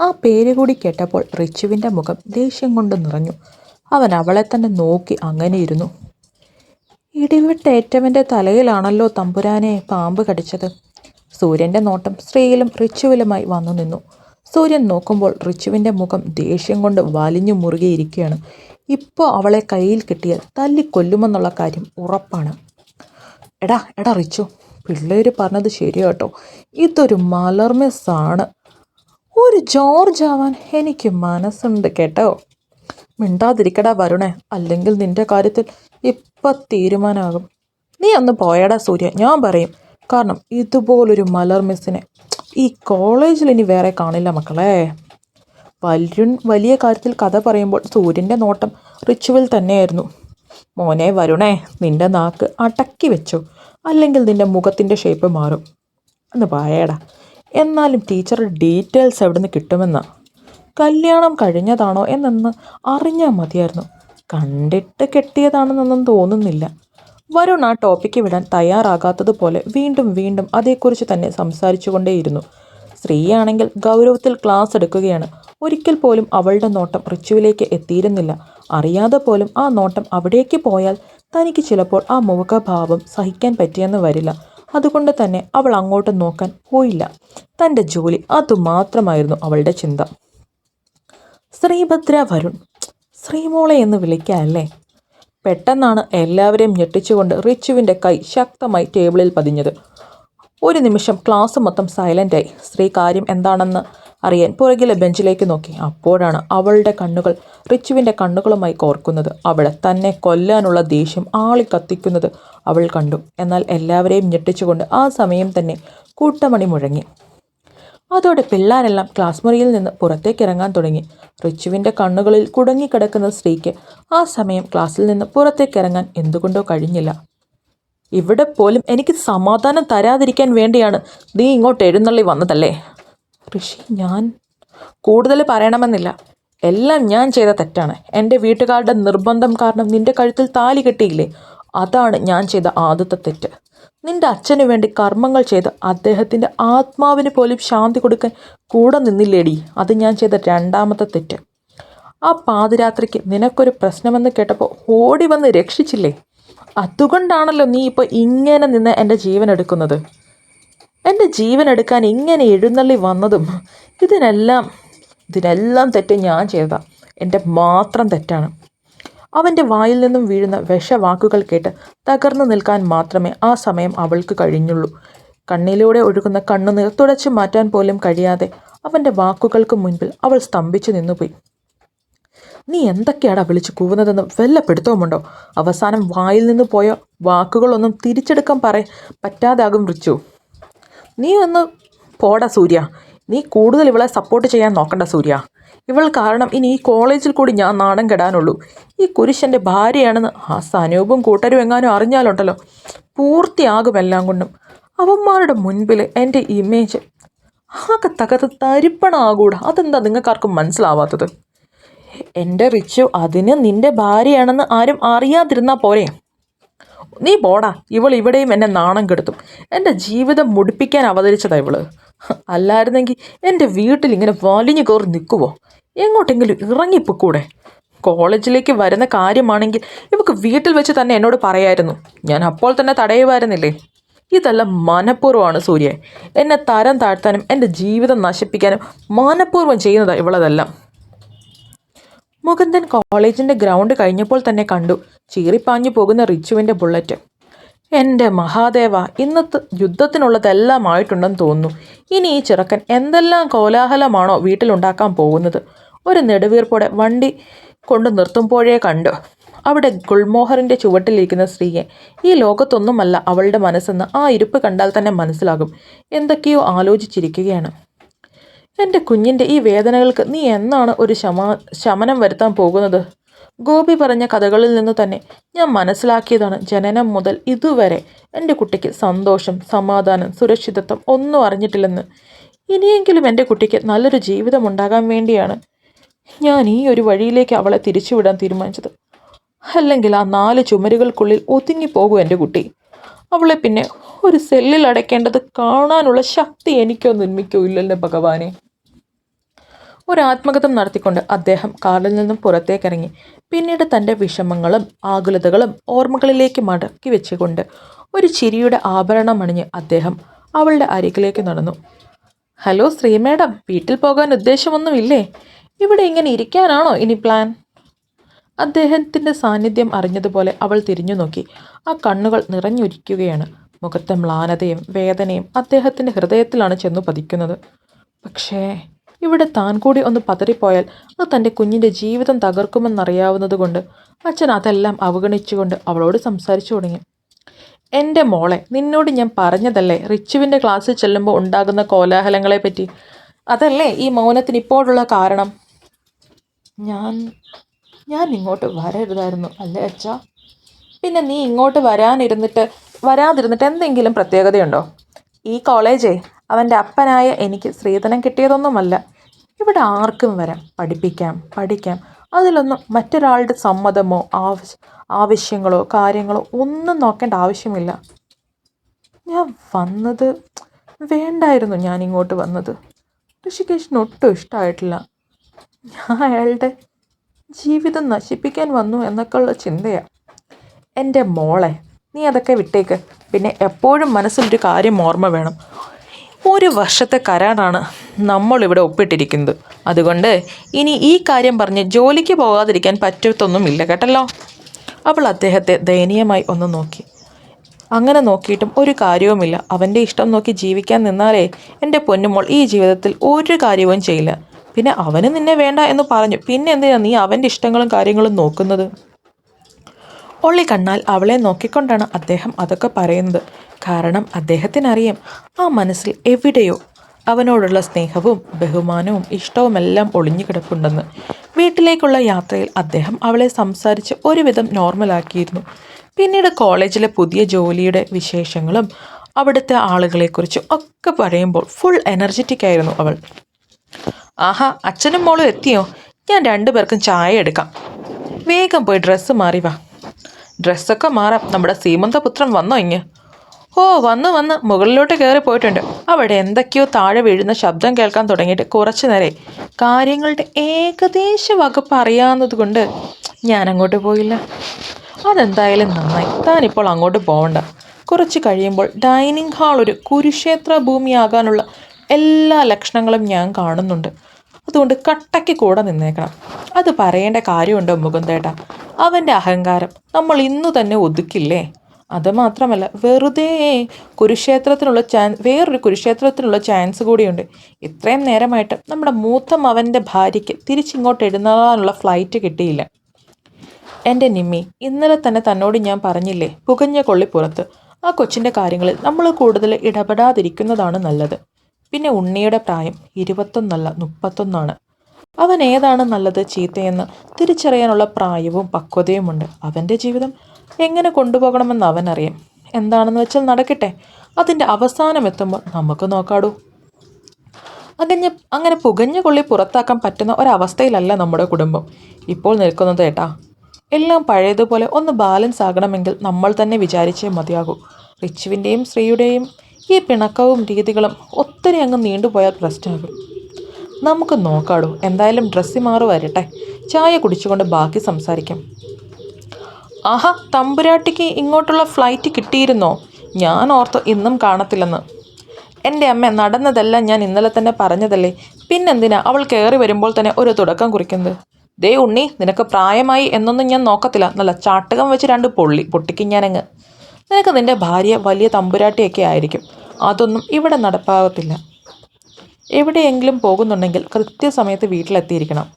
ആ പേര് കൂടി കേട്ടപ്പോൾ റിച്ചുവിൻ്റെ മുഖം ദേഷ്യം കൊണ്ട് നിറഞ്ഞു. അവൻ അവളെ തന്നെ നോക്കി അങ്ങനെ ഇരുന്നു. ഇടിവെട്ടേറ്റവൻ്റെ തലയിലാണല്ലോ തമ്പുരാനെ പാമ്പ് കടിച്ചത്. സൂര്യൻ്റെ നോട്ടം സ്ത്രീയിലും റിച്ചുവിലുമായി വന്നു നിന്നു. സൂര്യൻ നോക്കുമ്പോൾ റിച്ചുവിൻ്റെ മുഖം ദേഷ്യം കൊണ്ട് വലിഞ്ഞു മുറുകിയിരിക്കുകയാണ്. ഇപ്പോൾ അവളെ കയ്യിൽ കിട്ടിയാൽ തല്ലിക്കൊല്ലുമെന്നുള്ള കാര്യം ഉറപ്പാണ്. എടാ എടാ റിച്ചു, പിള്ളേർ പറഞ്ഞത് ശരിയാട്ടോ. ഇതൊരു മലർമിസ്സാണ്. ഒരു ജോർജ് ആവാൻ എനിക്ക് മനസ്സുണ്ട് കേട്ടോ. മിണ്ടാതിരിക്കടാ വരുണേ, അല്ലെങ്കിൽ നിന്റെ കാര്യത്തിൽ ഇപ്പം തീരുമാനമാകും. നീ ഒന്ന് പോയടാ സൂര്യ, ഞാൻ പറയും. കാരണം ഇതുപോലൊരു മലർമിസ്സിനെ ഈ കോളേജിൽ ഇനി വേറെ കാണില്ല മക്കളെ. വലിയ കാര്യത്തിൽ കഥ പറയുമ്പോൾ സൂര്യൻ്റെ നോട്ടം റിച്ചുവിൽ തന്നെയായിരുന്നു. മോനെ വരുണേ, നിന്റെ നാക്ക് അടക്കി വെച്ചു, അല്ലെങ്കിൽ നിന്റെ മുഖത്തിൻ്റെ ഷേപ്പ് മാറും. ഒന്ന് പായടാ. എന്നാലും ടീച്ചറുടെ ഡീറ്റെയിൽസ് എവിടെ നിന്ന് കിട്ടുമെന്നാ? കല്യാണം കഴിഞ്ഞതാണോ എന്നൊന്ന് അറിഞ്ഞാൽ മതിയായിരുന്നു. കണ്ടിട്ട് കെട്ടിയതാണെന്നൊന്നും തോന്നുന്നില്ല. വരുൺ ആ ടോപ്പിക്ക് വിടാൻ തയ്യാറാകാത്തതുപോലെ വീണ്ടും വീണ്ടും അതേക്കുറിച്ച് തന്നെ സംസാരിച്ചു കൊണ്ടേയിരുന്നു. സ്ത്രീയാണെങ്കിൽ ഗൗരവത്തിൽ ക്ലാസ് എടുക്കുകയാണ്. ഒരിക്കൽ പോലും അവളുടെ നോട്ടം റിച്ചുവിലേക്ക് എത്തിയിരുന്നില്ല. അറിയാതെ പോലും ആ നോട്ടം അവിടേക്ക് പോയാൽ തനിക്ക് ചിലപ്പോൾ ആ മുഖഭാവം സഹിക്കാൻ പറ്റിയെന്ന് വരില്ല. അതുകൊണ്ട് തന്നെ അവൾ അങ്ങോട്ട് നോക്കാൻ പോയില്ല. തൻ്റെ ജോലി അതുമാത്രമായിരുന്നു അവളുടെ ചിന്ത. ശ്രീഭദ്ര വരുൺ, ശ്രീമോളെ എന്ന് വിളിക്കാല്ലേ? പെട്ടെന്നാണ് എല്ലാവരെയും ഞെട്ടിച്ചുകൊണ്ട് റിച്ചുവിൻ്റെ കൈ ശക്തമായി ടേബിളിൽ പതിഞ്ഞത്. ഒരു നിമിഷം ക്ലാസ് മൊത്തം സൈലൻ്റായി. സ്ത്രീ കാര്യം എന്താണെന്ന് അറിയാൻ പുറകിലെ ബെഞ്ചിലേക്ക് നോക്കി. അപ്പോഴാണ് അവളുടെ കണ്ണുകൾ റിച്ചുവിൻ്റെ കണ്ണുകളുമായി കോർക്കുന്നത്. അവളെ തന്നെ കൊല്ലാനുള്ള ദേഷ്യം ആളിക്കത്തിക്കുന്നത് അവൾ കണ്ടു. എന്നാൽ എല്ലാവരെയും ഞെട്ടിച്ചുകൊണ്ട് ആ സമയം തന്നെ കൂട്ടമണി മുഴങ്ങി. അതോടെ പിള്ളേരെല്ലാം ക്ലാസ് മുറിയിൽ നിന്ന് പുറത്തേക്കിറങ്ങാൻ തുടങ്ങി. റിച്ചുവിൻ്റെ കണ്ണുകളിൽ കുടുങ്ങിക്കിടക്കുന്ന സ്ത്രീക്ക് ആ സമയം ക്ലാസ്സിൽ നിന്ന് പുറത്തേക്കിറങ്ങാൻ എന്തുകൊണ്ടോ കഴിഞ്ഞില്ല. ഇവിടെ പോലും എനിക്ക് സമാധാനം തരാതിരിക്കാൻ വേണ്ടിയാണ് നീ ഇങ്ങോട്ട് എഴുന്നള്ളി വന്നതല്ലേ? ഋഷി, ഞാൻ കൂടുതൽ പറയണമെന്നില്ല. എല്ലാം ഞാൻ ചെയ്ത തെറ്റാണ്. എൻ്റെ വീട്ടുകാരുടെ നിർബന്ധം കാരണം നിൻ്റെ കഴുത്തിൽ താലി കെട്ടിയില്ലേ? അതാണ് ഞാൻ ചെയ്ത ആദ്യത്തെ തെറ്റ്. നിൻ്റെ അച്ഛന് വേണ്ടി കർമ്മങ്ങൾ ചെയ്ത് അദ്ദേഹത്തിൻ്റെ ആത്മാവിന് പോലും ശാന്തി കൊടുക്കാൻ കൂടെ നിന്നില്ലേടി? അത് ഞാൻ ചെയ്ത രണ്ടാമത്തെ തെറ്റ്. ആ പാതിരാത്രിക്ക് നിനക്കൊരു പ്രശ്നമെന്ന് കേട്ടപ്പോൾ ഓടി വന്ന് രക്ഷിച്ചില്ലേ? അതുകൊണ്ടാണല്ലോ നീ ഇപ്പോൾ ഇങ്ങനെ നിന്ന് എൻ്റെ ജീവൻ എടുക്കുന്നത്. എൻ്റെ ജീവൻ എടുക്കാൻ ഇങ്ങനെ എഴുന്നള്ളി വന്നതും ഇതിനെല്ലാം തെറ്റ് ഞാൻ ചെയ്തതാ. എൻ്റെ മാത്രം തെറ്റാണ്. അവൻ്റെ വായിൽ നിന്നും വീഴുന്ന വിഷവാക്കുകൾ കേട്ട് തകർന്നു നിൽക്കാൻ മാത്രമേ ആ സമയം അവൾക്ക് കഴിഞ്ഞുള്ളൂ. കണ്ണിലൂടെ ഒഴുകുന്ന കണ്ണുനീർ തുടച്ചു മാറ്റാൻ പോലും കഴിയാതെ അവൻ്റെ വാക്കുകൾക്ക് മുൻപിൽ അവൾ സ്തംഭിച്ചു നിന്നുപോയി. നീ എന്തൊക്കെയാടാ വിളിച്ചു കൂവുന്നതെന്ന് വല്ല പിടുത്തവുമുണ്ടോ? അവസാനം വായിൽ നിന്ന് പോയ വാക്കുകളൊന്നും തിരിച്ചെടുക്കാൻ പറ്റാതാകും റിച്ചു. നീ ഒന്ന് പോടാ സൂര്യ. നീ കൂടുതൽ ഇവളെ സപ്പോർട്ട് ചെയ്യാൻ നോക്കണ്ട സൂര്യ. ഇവൾ കാരണം ഇനി ഈ കോളേജിൽ കൂടി ഞാൻ നാണം കെടാനുള്ളൂ. ഈ കുരിശൻ്റെ ഭാര്യയാണെന്ന് ആ സനൂപും കൂട്ടരും എങ്ങാനും അറിഞ്ഞാലുണ്ടല്ലോ, പൂർത്തിയാകും എല്ലാം കൊണ്ടും. അവന്മാരുടെ മുൻപിൽ എൻ്റെ ഇമേജ് ആകെ തകർത്ത് തരിപ്പണമാകൂടാ. അതെന്താ നിങ്ങൾക്കാർക്കും മനസ്സിലാവാത്തത്? എൻ്റെ റിച്ചു, അതിന് നിൻ്റെ ഭാര്യയാണെന്ന് ആരും അറിയാതിരുന്നാൽ പോരെ? നീ പോടാ. ഇവൾ ഇവിടെയും എന്നെ നാണം കെടുത്തും. എൻ്റെ ജീവിതം മുടിപ്പിക്കാൻ അവതരിച്ചതാ ഇവള്. അല്ലായിരുന്നെങ്കിൽ എൻ്റെ വീട്ടിൽ ഇങ്ങനെ വലിഞ്ഞു കയറി നിൽക്കുവോ? എങ്ങോട്ടെങ്കിലും ഇറങ്ങിപ്പോക്കൂടെ? കോളേജിലേക്ക് വരുന്ന കാര്യമാണെങ്കിൽ ഇവക്ക് വീട്ടിൽ വെച്ച് തന്നെ എന്നോട് പറയായിരുന്നു. ഞാൻ അപ്പോൾ തന്നെ തടയുമായിരുന്നില്ലേ? ഇതെല്ലാം മനഃപൂർവ്വമാണ് സൂര്യ. എന്നെ തരം താഴ്ത്താനും എൻ്റെ ജീവിതം നശിപ്പിക്കാനും മനഃപൂർവ്വം ചെയ്യുന്നതാണ് ഇവളതെല്ലാം. മുകുന്ദൻ കോളേജിൻ്റെ ഗ്രൗണ്ട് കഴിഞ്ഞപ്പോൾ തന്നെ കണ്ടു ചീറിപ്പാഞ്ഞു പോകുന്ന റിച്ചുവിൻ്റെ ബുള്ളറ്റ്. എൻ്റെ മഹാദേവ, ഇന്നത്തെ യുദ്ധത്തിനുള്ളതെല്ലാം ആയിട്ടുണ്ടെന്ന് തോന്നുന്നു. ഇനി ഈ ചെറുക്കൻ എന്തെല്ലാം കോലാഹലമാണോ വീട്ടിലുണ്ടാക്കാൻ പോകുന്നത്. ഒരു നെടുവീർപ്പോടെ വണ്ടി കൊണ്ട് നിർത്തുമ്പോഴേ കണ്ടു അവിടെ ഗുൾമോഹറിൻ്റെ ചുവട്ടിലിരിക്കുന്ന സ്ത്രീയെ. ഈ ലോകത്തൊന്നുമല്ല അവളുടെ മനസ്സെന്ന് ആ ഇരിപ്പ് കണ്ടാൽ തന്നെ മനസ്സിലാകും. എന്തൊക്കെയോ ആലോചിച്ചിരിക്കുകയാണ്. എൻ്റെ കുഞ്ഞിൻ്റെ ഈ വേദനകൾക്ക് നീ എന്നാണ് ഒരു ശമനം വരുത്താൻ പോകുന്നത്? ഗോപി പറഞ്ഞ കഥകളിൽ നിന്ന് തന്നെ ഞാൻ മനസ്സിലാക്കിയതാണ്, ജനനം മുതൽ ഇതുവരെ എൻ്റെ കുട്ടിക്ക് സന്തോഷം, സമാധാനം, സുരക്ഷിതത്വം ഒന്നും അറിഞ്ഞിട്ടില്ലെന്ന്. ഇനിയെങ്കിലും എൻ്റെ കുട്ടിക്ക് നല്ലൊരു ജീവിതം ഉണ്ടാകാൻ വേണ്ടിയാണ് ഞാൻ ഈ ഒരു വഴിയിലേക്ക് അവളെ തിരിച്ചുവിടാൻ തീരുമാനിച്ചത്. അല്ലെങ്കിൽ ആ 4 ചുമരുകൾക്കുള്ളിൽ ഒതുങ്ങിപ്പോകും എൻ്റെ കുട്ടി. അവളെ പിന്നെ ഒരു സെല്ലിൽ അടയ്ക്കേണ്ടത് കാണാനുള്ള ശക്തി എനിക്കോ നിർമ്മിക്കോ ഇല്ലല്ലോ ഭഗവാനെ. ഒരു ആത്മകഥം നടത്തിക്കൊണ്ട് അദ്ദേഹം കാറിൽ നിന്നും പുറത്തേക്കിറങ്ങി. പിന്നീട് തൻ്റെ വിഷമങ്ങളും ആകുലതകളും ഓർമ്മകളിലേക്ക് മടക്കി വെച്ചുകൊണ്ട് ഒരു ചിരിയുടെ ആഭരണം അണിഞ്ഞ് അദ്ദേഹം അവളുടെ അരികിലേക്ക് നടന്നു. ഹലോ ശ്രീ മേഡം, വീട്ടിൽ പോകാൻ ഉദ്ദേശമൊന്നുമില്ലേ? ഇവിടെ ഇങ്ങനെ ഇരിക്കാനാണോ ഇനി പ്ലാൻ? അദ്ദേഹത്തിൻ്റെ സാന്നിധ്യം അറിഞ്ഞതുപോലെ അവൾ തിരിഞ്ഞു നോക്കി. ആ കണ്ണുകൾ നിറഞ്ഞൊരിക്കുകയാണ്. മുഖത്തെ മ്ലാനതയും വേദനയും അദ്ദേഹത്തിൻ്റെ ഹൃദയത്തിലാണ് ചെന്നു പതിക്കുന്നത്. പക്ഷേ ഇവിടെ താൻ കൂടി ഒന്ന് പതറിപ്പോയാൽ അത് തൻ്റെ കുഞ്ഞിൻ്റെ ജീവിതം തകർക്കുമെന്നറിയാവുന്നതുകൊണ്ട് അച്ഛൻ അതെല്ലാം അവഗണിച്ചുകൊണ്ട് അവളോട് സംസാരിച്ചു തുടങ്ങി. എൻ്റെ മോളെ, നിന്നോട് ഞാൻ പറഞ്ഞതല്ലേ റിച്ചുവിൻ്റെ ക്ലാസ്സിൽ ചെല്ലുമ്പോൾ ഉണ്ടാകുന്ന കോലാഹലങ്ങളെ പറ്റി. അതല്ലേ ഈ മൗനത്തിന് ഇപ്പോഴുള്ള കാരണം. ഞാൻ ഇങ്ങോട്ട് വരരുതായിരുന്നു അല്ലേ അച്ഛാ? പിന്നെ നീ ഇങ്ങോട്ട് വരാതിരുന്നിട്ട് എന്തെങ്കിലും പ്രത്യേകതയുണ്ടോ? ഈ കോളേജേ അവൻ്റെ അപ്പനായ എനിക്ക് സ്ത്രീധനം കിട്ടിയതൊന്നുമല്ല. ഇവിടെ ആർക്കും വരാം, പഠിക്കാം. അതിലൊന്നും മറ്റൊരാളുടെ സമ്മതമോ ആവശ്യങ്ങളോ കാര്യങ്ങളോ ഒന്നും നോക്കേണ്ട ആവശ്യമില്ല. ഞാൻ വന്നത് വേണ്ടായിരുന്നു. ഞാൻ ഇങ്ങോട്ട് വന്നത് ഋഷികേഷിന് ഒട്ടും ഇഷ്ടമായിട്ടില്ല. ഞാൻ അയാളുടെ ജീവിതം നശിപ്പിക്കാൻ വന്നു എന്നൊക്കെയുള്ള ചിന്തയാണ്. എൻ്റെ മോളെ, നീ അതൊക്കെ വിട്ടേക്ക്. പിന്നെ എപ്പോഴും മനസ്സിലൊരു കാര്യം ഓർമ്മ വേണം. 1 വർഷത്തെ കരാറാണ് നമ്മളിവിടെ ഒപ്പിട്ടിരിക്കുന്നത്. അതുകൊണ്ട് ഇനി ഈ കാര്യം പറഞ്ഞ് ജോലിക്ക് പോകാതിരിക്കാൻ പറ്റത്തൊന്നുമില്ല കേട്ടല്ലോ. അവൾ അദ്ദേഹത്തെ ദയനീയമായി ഒന്ന് നോക്കി. അങ്ങനെ നോക്കിയിട്ടും ഒരു കാര്യവുമില്ല. അവൻ്റെ ഇഷ്ടം നോക്കി ജീവിക്കാൻ നിന്നാലേ എൻ്റെ പൊന്നുമോൾ ഈ ജീവിതത്തിൽ ഒരു കാര്യവും ചെയ്യില്ല. പിന്നെ അവന് നിന്നെ വേണ്ട എന്ന് പറഞ്ഞു. പിന്നെ എന്തിനാണ് നീ അവൻ്റെ ഇഷ്ടങ്ങളും കാര്യങ്ങളും നോക്കുന്നത്? ഒള്ളി കണ്ണാൽ അവളെ നോക്കിക്കൊണ്ടാണ് അദ്ദേഹം അതൊക്കെ പറയുന്നത്. കാരണം അദ്ദേഹത്തിനറിയാം ആ മനസ്സിൽ എവിടെയോ അവനോടുള്ള സ്നേഹവും ബഹുമാനവും ഇഷ്ടവുമെല്ലാം ഒളിഞ്ഞു കിടപ്പുണ്ടെന്ന്. വീട്ടിലേക്കുള്ള യാത്രയിൽ അദ്ദേഹം അവളെ സംസാരിച്ച് ഒരുവിധം നോർമലാക്കിയിരുന്നു. പിന്നീട് കോളേജിലെ പുതിയ ജോലിയുടെ വിശേഷങ്ങളും അവിടുത്തെ ആളുകളെക്കുറിച്ചും ഒക്കെ പറയുമ്പോൾ ഫുൾ എനർജറ്റിക് ആയിരുന്നു അവൾ. ആഹാ, അച്ഛനും മോളും എത്തിയോ? ഞാൻ 2 പേർക്കും ചായ എടുക്കാം. വേഗം പോയി ഡ്രസ്സ് മാറി വാ. ഡ്രസ്സൊക്കെ മാറാം. നമ്മുടെ സീമന്തപുത്രൻ വന്നോ ഇങ്ങ്? ഓ, വന്ന് മുകളിലോട്ട് കയറി പോയിട്ടുണ്ട്. അവിടെ എന്തൊക്കെയോ താഴെ വീഴുന്ന ശബ്ദം കേൾക്കാൻ തുടങ്ങിയിട്ട് കുറച്ചു നേരം. കാര്യങ്ങളുടെ ഏകദേശ വകുപ്പ് അറിയാവുന്നത് കൊണ്ട് ഞാൻ അങ്ങോട്ട് പോയില്ല. അതെന്തായാലും നന്നായി. താനിപ്പോൾ അങ്ങോട്ട് പോകണ്ട. കുറച്ച് കഴിയുമ്പോൾ ഡൈനിങ് ഹാൾ ഒരു കുരുക്ഷേത്ര ഭൂമിയാകാനുള്ള എല്ലാ ലക്ഷണങ്ങളും ഞാൻ കാണുന്നുണ്ട്. അതുകൊണ്ട് കട്ടയ്ക്ക് കൂടെ നിന്നേക്കണം. അത് പറയേണ്ട കാര്യമുണ്ടോ മുകുന്ദേട്ടാ? അവൻ്റെ അഹങ്കാരം നമ്മൾ ഇന്നു തന്നെ ഒതുക്കില്ലേ? അതുമാത്രമല്ല, വെറുതെ വേറൊരു കുരുക്ഷേത്രത്തിനുള്ള ചാൻസ് കൂടിയുണ്ട്. ഇത്രയും നേരമായിട്ട് നമ്മുടെ മൂത്ത മകൻ്റെ ഭാര്യയ്ക്ക് തിരിച്ചിങ്ങോട്ട് എഴുന്നള്ളാനുള്ള ഫ്ലൈറ്റ് കിട്ടിയില്ല. എൻ്റെ നിമ്മി, ഇന്നലെ തന്നെ തന്നോട് ഞാൻ പറഞ്ഞില്ലേ, പുകഞ്ഞ കൊള്ളി പുറത്ത്. ആ കൊച്ചിൻ്റെ കാര്യങ്ങളിൽ നമ്മൾ കൂടുതൽ ഇടപെടാതിരിക്കുന്നതാണ് നല്ലത്. പിന്നെ ഉണ്ണിയുടെ പ്രായം 21 അല്ല 31. അവൻ ഏതാണ് നല്ലത് ചീത്തയെന്ന് തിരിച്ചറിയാനുള്ള പ്രായവും പക്വതയുമുണ്ട്. അവൻ്റെ ജീവിതം എങ്ങനെ കൊണ്ടുപോകണമെന്ന് അവനറിയാം. എന്താണെന്ന് വെച്ചാൽ നടക്കട്ടെ. അതിൻ്റെ അവസാനം എത്തുമ്പോൾ നമുക്ക് നോക്കാടൂ. അങ്ങനെ പുകഞ്ഞ കൊള്ളി പുറത്താക്കാൻ പറ്റുന്ന ഒരവസ്ഥയിലല്ല നമ്മുടെ കുടുംബം ഇപ്പോൾ നിൽക്കുന്നത് ഏട്ടാ. എല്ലാം പഴയതുപോലെ ഒന്ന് ബാലൻസ് ആകണമെങ്കിൽ നമ്മൾ തന്നെ വിചാരിച്ചേ മതിയാകൂ. റിച്ചുവിൻ്റെയും ശ്രീയുടെയും ഈ പിണക്കവും രീതികളും ഒത്തിരി അങ്ങ് നീണ്ടുപോയാൽ പ്രശ്നമാകും. നമുക്ക് നോക്കാടൂ. എന്തായാലും ഡ്രസ്സ് മാറി വരട്ടെ. ചായ കുടിച്ചുകൊണ്ട് ബാക്കി സംസാരിക്കാം. ആഹാ, തമ്പുരാട്ടിക്ക് ഇങ്ങോട്ടുള്ള ഫ്ലൈറ്റ് കിട്ടിയിരുന്നോ? ഞാൻ ഓർത്തു ഇന്നും കാണത്തില്ലെന്ന്. എൻ്റെ അമ്മ, നടന്നതെല്ലാം ഞാൻ ഇന്നലെ തന്നെ പറഞ്ഞതല്ലേ. പിന്നെന്തിനാ അവൾ കയറി വരുമ്പോൾ തന്നെ ഒരു തുടക്കം കുറിക്കുന്നത്? ദേ ഉണ്ണി, നിനക്ക് പ്രായമായി എന്നൊന്നും ഞാൻ നോക്കത്തില്ല. നല്ല ചാട്ടകം വെച്ച് 2 പൊട്ടിക്കും ഞാനങ്ങ്. നിനക്ക് നിൻ്റെ ഭാര്യ വലിയ തമ്പുരാട്ടിയൊക്കെ ആയിരിക്കും. അതൊന്നും ഇവിടെ നടപ്പാകത്തില്ല. എവിടെയെങ്കിലും പോകുന്നുണ്ടെങ്കിൽ കൃത്യസമയത്ത് വീട്ടിലെത്തിയിരിക്കണം.